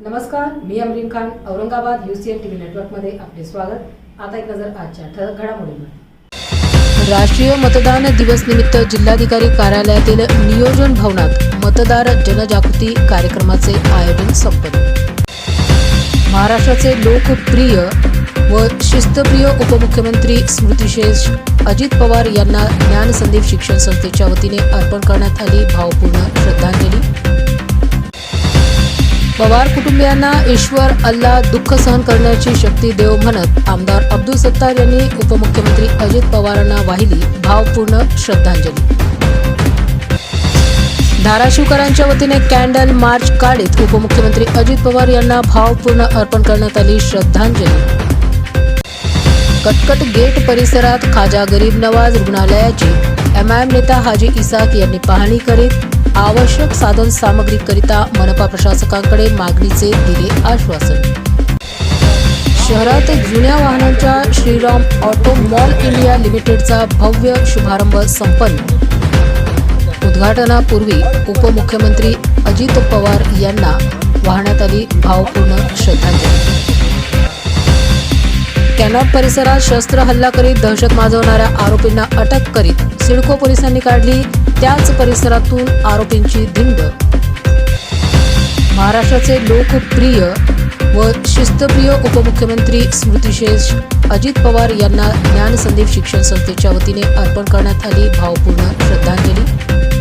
नमस्कार, मी Amreen Khan. Aurangabad UCN TV नेटवर्कमध्ये आपले स्वागत. आता एक नजर आजच्या ठळक घडामोडींवर. राष्ट्रीय मतदान दिवस निमित्त जिल्हाधिकारी कार्यालयातील नियोजन भवनात मतदार जनजागृती कार्यक्रमाचे आयोजन संपन्न. महाराष्ट्राचे लोकप्रिय व शिस्तप्रिय उपमुख्यमंत्री स्मृतिशेष अजित पवार यांना ज्ञान संदीप शिक्षण संस्थेच्या वतीने अर्पण करण्यात आली भावपूर्ण श्रद्धांजली. पवार कुटुंबियांना ईश्वर अल्लाह दुःख सहन करण्याची शक्ती देव म्हणत आमदार अब्दुल सत्तार यांनी उपमुख्यमंत्री अजित पवारांना वाहिली भावपूर्ण श्रद्धांजली. धाराशिवकरांच्या वतीने कॅन्डल मार्च काढीत उपमुख्यमंत्री अजित पवार यांना भावपूर्ण अर्पण करण्यात आली श्रद्धांजली. कटकट गेट परिसरात खाजा गरीब नवाज रुग्णालयाची MIM नेता हाजी इसाक यांनी पाहणी करीत आवश्यक साधन सामग्रीकरिता मनपा प्रशासकांकडे मागणीचे दिले आश्वासन. शहरात जुन्या वाहनांच्या श्रीराम ऑटो मॉल इंडिया लिमिटेडचा भव्य शुभारंभ संपन्न. उद्घाटनापूर्वी उपमुख्यमंत्री अजित पवार यांना वाहण्यात आली भावपूर्ण श्रद्धांजली. कॅनॉट परिसरात शस्त्र हल्ला करीत दहशत माजवणाऱ्या आरोपींना अटक करीत सिडको पोलिसांनी काढली त्याच परिसरातून आरोपींची धिंड. महाराष्ट्राचे लोकप्रिय व शिस्तप्रिय उपमुख्यमंत्री स्मृतिशेष अजित पवार यांना ज्ञान संदीप शिक्षण संस्थेच्या वतीने अर्पण करण्यात आली भावपूर्ण श्रद्धांजली.